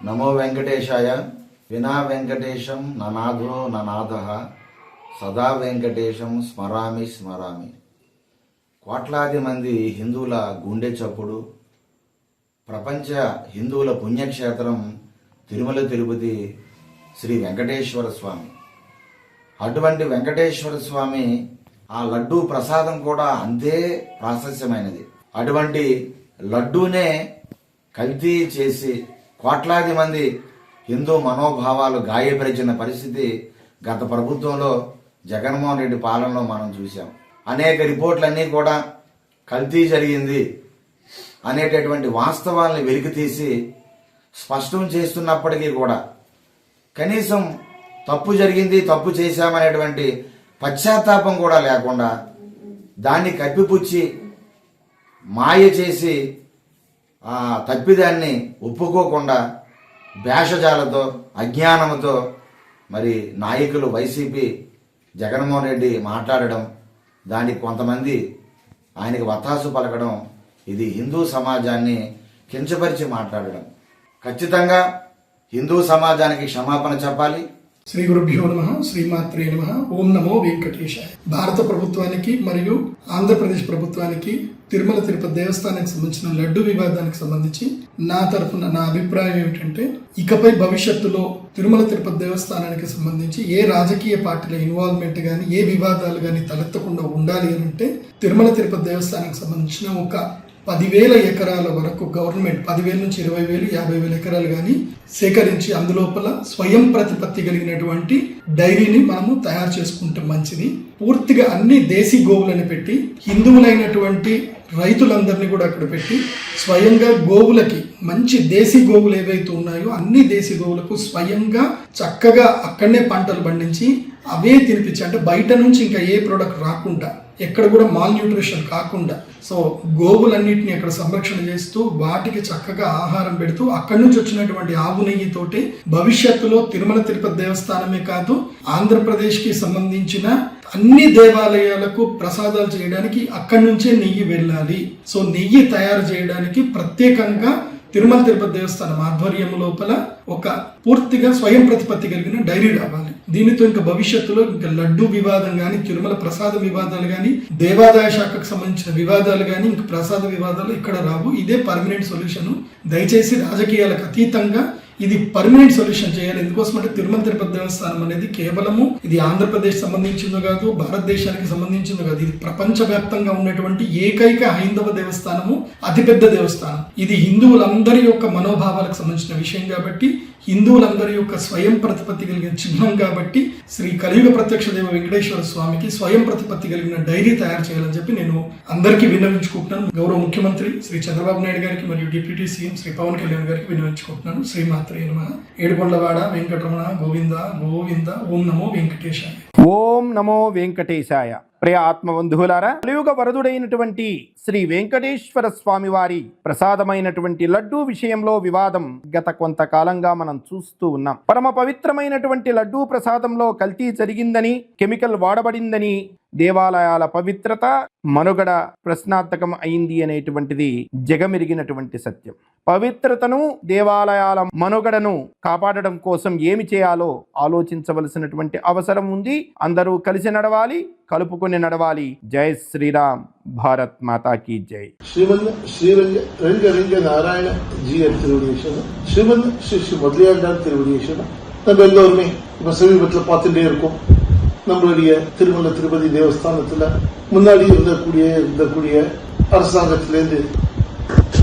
నమో వెంకటేశాయ. వినా వెంకటేశం ననాథో ననాథః సదా వెంకటేశం స్మరామి స్మరామి. కోట్లాది మంది హిందువుల గుండె చప్పుడు, ప్రపంచ హిందువుల పుణ్యక్షేత్రం తిరుమల తిరుపతి శ్రీ వెంకటేశ్వర స్వామి. అటువంటి వెంకటేశ్వర స్వామి ఆ లడ్డూ ప్రసాదం కూడా అంతే ప్రాశస్యమైనది. అటువంటి లడ్డూనే కల్తీ చేసి కోట్లాది మంది హిందూ మనోభావాలు గాయపరిచిన పరిస్థితి గత ప్రభుత్వంలో జగన్మోహన్ రెడ్డి పాలనలో మనం చూసాం. అనేక రిపోర్ట్లన్నీ కూడా కల్తీ జరిగింది అనేటటువంటి వాస్తవాల్ని వెలికితీసి స్పష్టం చేస్తున్నప్పటికీ కూడా కనీసం తప్పు జరిగింది, తప్పు చేశామనేటువంటి పశ్చాత్తాపం కూడా లేకుండా దాన్ని కప్పిపుచ్చి మాయ చేసి ఆ తప్పిదాన్ని ఒప్పుకోకుండా భేషజాలతో అజ్ఞానంతో మరి నాయకులు వైసీపీ జగన్మోహన్ రెడ్డి మాట్లాడడం, దానికి కొంతమంది ఆయనకి వత్తాసు పలకడం, ఇది హిందూ సమాజాన్ని కించపరిచి మాట్లాడడం. ఖచ్చితంగా హిందూ సమాజానికి క్షమాపణ చెప్పాలి. శ్రీ గురుభ్యో నమః, శ్రీమాత్రే నమః. ఓం నమో వెంకటేశాయ. భారత ప్రభుత్వానికి మరియు ఆంధ్రప్రదేశ్ ప్రభుత్వానికి తిరుమల తిరుపతి దేవస్థానానికి సంబంధించిన లడ్డు వివాదానికి సంబంధించి నా తరఫున నా అభిప్రాయం ఏమిటంటే, ఇకపై భవిష్యత్తులో తిరుమల తిరుపతి దేవస్థానానికి సంబంధించి ఏ రాజకీయ పార్టీల ఇన్వాల్వ్మెంట్ కానీ ఏ వివాదాలు కానీ తలెత్తకుండా ఉండాలి అని అంటే, తిరుమల తిరుపతి దేవస్థానానికి సంబంధించిన ఒక 10,000 ఎకరాల వరకు గవర్నమెంట్ 10,000 నుంచి 20,000, 50,000 ఎకరాలు కానీ సేకరించి అందులోపల స్వయం ప్రతిపత్తి కలిగినటువంటి డైరీని మనము తయారు చేసుకుంటే మంచిది. పూర్తిగా అన్ని దేశీ గోవులని పెట్టి హిందువులైనటువంటి రైతులందరినీ కూడా అక్కడ పెట్టి స్వయంగా గోవులకి మంచి దేశీ గోవులు ఏవైతే ఉన్నాయో అన్ని దేశీ గోవులకు స్వయంగా చక్కగా అక్కడనే పంటలు పండించి అవే తినిపించి, అంటే బయట నుంచి ఇంకా ఏ ప్రోడక్ట్ రాకుండా, ఎక్కడ కూడా మాల్ న్యూట్రిషన్ కాకుండా, సో గోవులన్నింటినీ అక్కడ సంరక్షణ చేస్తూ వాటికి చక్కగా ఆహారం పెడుతూ అక్కడి నుంచి వచ్చినటువంటి ఆవు నెయ్యితోటి భవిష్యత్తులో తిరుమల తిరుపతి దేవస్థానమే కాదు ఆంధ్రప్రదేశ్కి సంబంధించిన అన్ని దేవాలయాలకు ప్రసాదాలు చేయడానికి అక్కడి నుంచే నెయ్యి వెళ్ళాలి. సో నెయ్యి తయారు చేయడానికి ప్రత్యేకంగా తిరుమల తిరుపతి దేవస్థానం ఆధ్వర్యం లోపల ఒక పూర్తిగా స్వయం ప్రతిపత్తి కలిగిన డైరీ రావాలి. దీనితో ఇంకా భవిష్యత్తులో ఇంకా లడ్డు వివాదం కానీ, తిరుమల ప్రసాద వివాదాలు కానీ, దేవాదాయ శాఖకు సంబంధించిన వివాదాలు కానీ, ఇంకా ప్రసాద వివాదాలు ఇక్కడ రావు. ఇదే పర్మనెంట్ సొల్యూషన్. దయచేసి రాజకీయాలకు అతీతంగా ఇది పర్మనెంట్ సొల్యూషన్ చేయాలి. ఎందుకోసం అంటే తిరుమల తిరుపతి దేవస్థానం అనేది కేవలము ఇది ఆంధ్రప్రదేశ్ సంబంధించిందో కాదు, భారతదేశానికి సంబంధించిందో కాదు, ఇది ప్రపంచవ్యాప్తంగా ఉన్నటువంటి ఏకైక హైందవ దేవస్థానము, అతిపెద్ద దేవస్థానం. ఇది హిందువులందరి యొక్క మనోభావాలకు సంబంధించిన విషయం కాబట్టి, హిందువులందరి యొక్క స్వయం ప్రతిపత్తి కలిగిన చిహ్నం కాబట్టి శ్రీ కలియుగ ప్రత్యక్ష దేవ వెంకటేశ్వర స్వామికి స్వయం ప్రతిపత్తి కలిగిన డైరీ తయారు చేయాలని చెప్పి నేను అందరికీ విన్నవించుకుంటున్నాను. గౌరవ ముఖ్యమంత్రి శ్రీ చంద్రబాబు నాయుడు గారికి మరియు డిప్యూటీ సీఎం శ్రీ పవన్ కళ్యాణ్ గారికి విన్నవించుకుంటున్నాను. శ్రీమాత్రే నమః. ఏడుకొండలవాడ వెంకటరమణ గోవింద గోవింద. ఓం నమో వెంకటేశాయ. ఓం నమో వెంకటేశాయ. ప్రియ ఆత్మబంధువులారా, కలియుగ వరదుడైనటువంటి శ్రీ వెంకటేశ్వర స్వామి వారి ప్రసాదమైనటువంటి లడ్డూ విషయంలో వివాదం గత కొంతకాలంగా మనం చూస్తూ ఉన్నాం. పరమ పవిత్రమైనటువంటి లడ్డూ ప్రసాదంలో కల్తీ జరిగిందని, కెమికల్ వాడబడిందని, దేవాలయాల పవిత్రత మనుగడ ప్రశ్నార్థకం అయింది అనేటువంటిది జగమెరిగినటువంటి సత్యం. పవిత్రతను, దేవాలయాల మనుగడను కాపాడడం కోసం ఏమి చేయాలో ఆలోచించవలసినటువంటి అవసరం ఉంది. అందరూ కలిసి నడవాలి, కలుపుకొని నడవాలి. జై శ్రీరామ్. భారత్ మాతా కీ జై. ಶ್ರೀರಂಗ ನಾರಾಯಣ ஜியர் திருவடியேஸ்வரர், ஸ்ரீமத் ஸ்ரீ முதலியாண்டார் திருவடியேஸ்வரர். நம்ம எல்லோருமே இப்ப சமீபத்தில் பார்த்துட்டே இருக்கோம். நம்மளுடைய திருமல திருப்பதி தேவஸ்தானத்துல முன்னாடி இருந்தக்கூடிய அரசாங்கத்திலேருந்து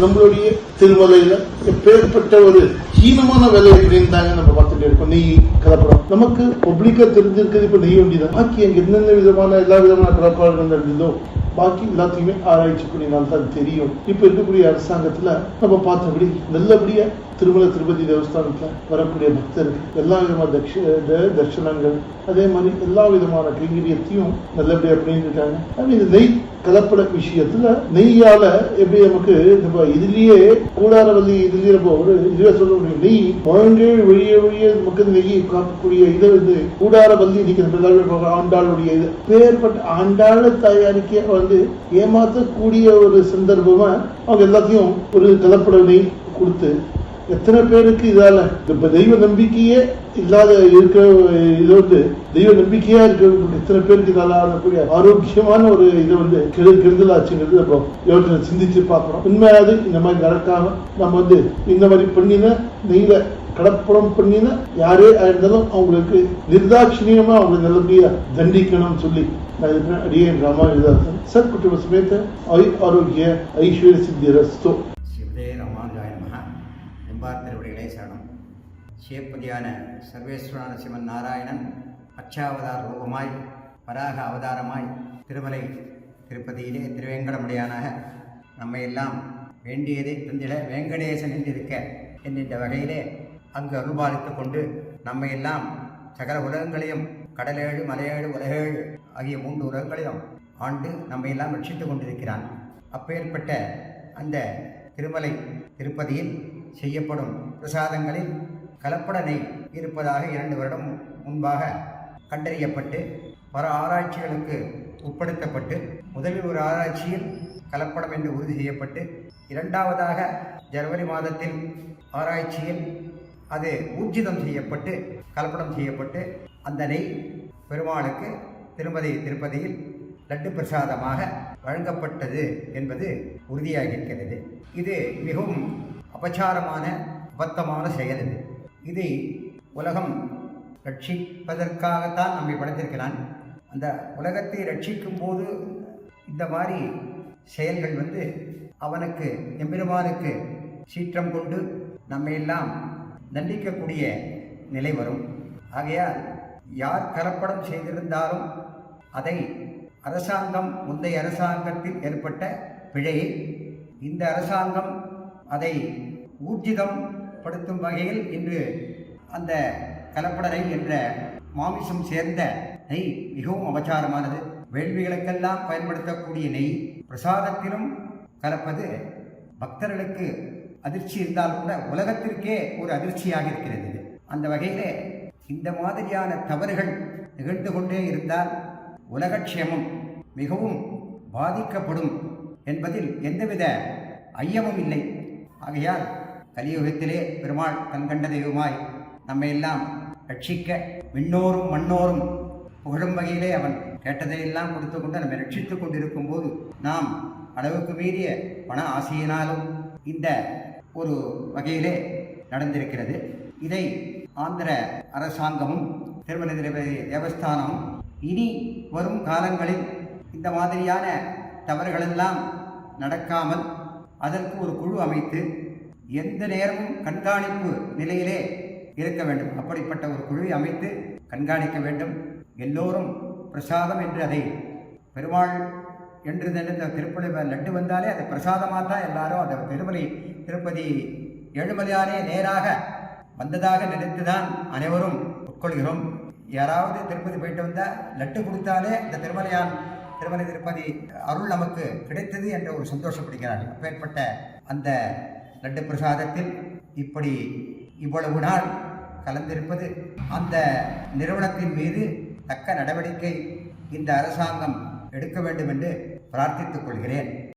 நம்மளுடைய திருமலையில எப்பேற்பட்ட ஒரு ஹீனமான வேலை எப்படின்னு நம்ம பார்த்துட்டே இருக்கோம். நெய் கலப்படம் நமக்கு பப்ளிக்கா தெரிஞ்சிருக்கிறது இப்ப நெய் வண்டிதான். பாக்கி அங்க என்னென்ன விதமான எல்லா விதமான கலப்படங்கள் நடந்ததோ பாக்கி எல்லாத்தையுமே ஆராய்ச்சி பண்ணினால் தான் தெரியும். இப்ப இருக்கக்கூடிய அரசாங்கத்துல நம்ம பார்த்தபடி நல்லபடியா திருமல திருப்பதி தேவஸ்தானத்துல வரக்கூடிய பக்தருக்கு எல்லா விதமான தர்ஷனங்கள், அதே மாதிரி எல்லா விதமான கைங்கரியத்தையும் நல்லபடியா பண்ணியிருக்காங்க. இந்த நெய் கலப்பட விஷயத்துல நெய்யால எப்படி நமக்கு இதுலயே கூடாரவல்லி இதுலயே நம்ம ஒரு இதுவே சொல்ல முடியும். நெய் முழங்கே வெளியே நமக்கு நெய்யை காக்கக்கூடிய இதை வந்து கூடாரவல்லி நிற்கிற ஆண்டாளுடைய இது பேர்பட்ட ஆண்டாள தயாரிக்க ஏமாற்றக்கூடிய ஒரு சந்தர்ப்பமா அவங்க எல்லாத்தையும் ஒரு கலப்பட நெய் கொடுத்து எத்தனை பேருக்கு இதால இப்ப தெய்வ நம்பிக்கையே இல்லாத இருக்கிற இது வந்து தெய்வ நம்பிக்கையா இருக்கிறவங்களுக்கு எத்தனை பேருக்கு இதால ஆகக்கூடிய ஆரோக்கியமான ஒரு இது வந்து கெடுதலாச்சுங்கிறது அப்புறம் யோசனை சிந்திச்சு பார்க்கணும். உண்மையாது இந்த மாதிரி நடக்காம நம்ம வந்து இந்த மாதிரி பண்ணின நெய்ல கடப்படம் பண்ணின யாரே இருந்தாலும் அவங்களுக்கு நிர்தாட்சிணியமா அவங்களை நல்லபடியா தண்டிக்கணும்னு சொல்லி நான் இருக்கிறேன். அடியே ராமானுஜதாசன் சத் குடும்ப சமேத ஆரோக்கிய ஐஸ்வர்ய சித்தி ரஸ்தோ. சிவதே ராமானுஜாய நமஹ. எம்பார் திருவடிகளே சரணம். சிவப்பதியான சர்வேஸ்வரான சிவன் நாராயணன் அச்சாவதார ரூபமாய் வராக அவதாரமாய் திருமலை திருப்பதியிலே திருவேங்கடமுடியானாக நம்மை எல்லாம் வேண்டியதை தந்திட வேங்கடேசன் என்றிருக்க என்கின்ற வகையிலே அங்கு அருள்பாலித்துக் கொண்டு நம்மை எல்லாம் சகல உலகங்களையும் கடலேழு மலையேழு உலகேழு ஆகிய 3 உலகங்களிலும் ஆண்டு நம்மை எல்லாம் ரட்சித்துக் கொண்டிருக்கிறான். அப்பேற்பட்ட அந்த திருமலை திருப்பதியில் செய்யப்படும் பிரசாதங்களில் கலப்பட நெய் இருப்பதாக 2 வருடம் முன்பாக கண்டறியப்பட்டு பல ஆராய்ச்சிகளுக்கு உட்படுத்தப்பட்டு முதலில் ஒரு ஆராய்ச்சியில் கலப்படம் என்று உறுதி செய்யப்பட்டு 2வதாக ஜனவரி மாதத்தில் ஆராய்ச்சியில் அது ஊர்ஜிதம் செய்யப்பட்டு கலப்படம் செய்யப்பட்டு அந்த நெய் பெருமாளுக்கு திருப்பதியில் லட்டு பிரசாதமாக வழங்கப்பட்டது என்பது உறுதியாகியிருக்கிறது. இது மிகவும் அபச்சாரமான அபத்தமான செயல். இதை உலகம் ரட்சிப்பதற்காகத்தான் நம்மை படைத்திருக்கிறான். அந்த உலகத்தை ரட்சிக்கும் போது இந்த மாதிரி செயல்கள் வந்து அவனுக்கு எம்பெருமானுக்கு சீற்றம் கொண்டு நம்மை எல்லாம் தண்டிக்கக்கூடிய நிலை வரும். ஆகையால் யார் கலப்படம் செய்திருந்தாலும் அதை அரசாங்கம் முந்தைய அரசாங்கத்தில் ஏற்பட்ட பிழையை இந்த அரசாங்கம் அதை ஊர்ஜிதம் படுத்தும் வகையில் இன்று அந்த கலப்பட நெய் என்ற மாமிசம் சேர்ந்த நெய் மிகவும் அபச்சாரமானது. வேள்விகளுக்கெல்லாம் பயன்படுத்தக்கூடிய நெய் பிரசாதத்திலும் கலப்பது பக்தர்களுக்கு அதிர்ச்சி இருந்தால் கூட உலகத்திற்கே ஒரு அதிர்ச்சியாக இருக்கிறது. அந்த வகையிலே இந்த மாதிரியான தவறுகள் நிகழ்ந்து கொண்டே இருந்தால் உலகக்ஷேமம் மிகவும் பாதிக்கப்படும் என்பதில் எந்தவித ஐயமும் இல்லை. ஆகையால் கலியுகத்திலே பெருமாள் கண்கண்ட தெய்வமாய் நம்மை எல்லாம் ரட்சிக்க விண்ணோரும் மண்ணோரும் புகழும் வகையிலே அவன் கேட்டதையெல்லாம் கொடுத்து கொண்டு நம்மை ரட்சித்துக் கொண்டிருக்கும் போது நாம் அளவுக்கு மீறிய பண ஆசையினாலும் இந்த ஒரு வகையிலே நடந்திருக்கிறது. இதை ஆந்திர அரசாங்கமும் திருமலை திருப்பதி தேவஸ்தானமும் இனி வரும் காலங்களில் இந்த மாதிரியான தவறுகளெல்லாம் நடக்காமல் அதற்கு ஒரு குழு அமைத்து எந்த நேரமும் கண்காணிப்பு நிலையிலே இருக்க வேண்டும். அப்படிப்பட்ட ஒரு குழுவை அமைத்து கண்காணிக்க வேண்டும். எல்லோரும் பிரசாதம் என்று அதை பெருமாள் என்று திருப்பதி லட்டு வந்தாலே அது பிரசாதமாக தான் எல்லாரும் அதை திருப்பதி ஏழுமலையானே நேராக வந்ததாக நினைத்துதான் அனைவரும் உட்கொள்கிறோம். யாராவது திருப்பதி போயிட்டு வந்தால் லட்டு கொடுத்தாலே இந்த திருமலை திருப்பதி அருள் நமக்கு கிடைத்தது என்ற ஒரு சந்தோஷப்படுகிறார்கள். அப்பேற்பட்ட அந்த லட்டு பிரசாதத்தில் இப்படி இவ்வளவு நாள் கலந்திருப்பது அந்த நிறுவனத்தின் மீது தக்க நடவடிக்கை இந்த அரசாங்கம் எடுக்க வேண்டும் என்று பிரார்த்தித்துக் கொள்கிறேன்.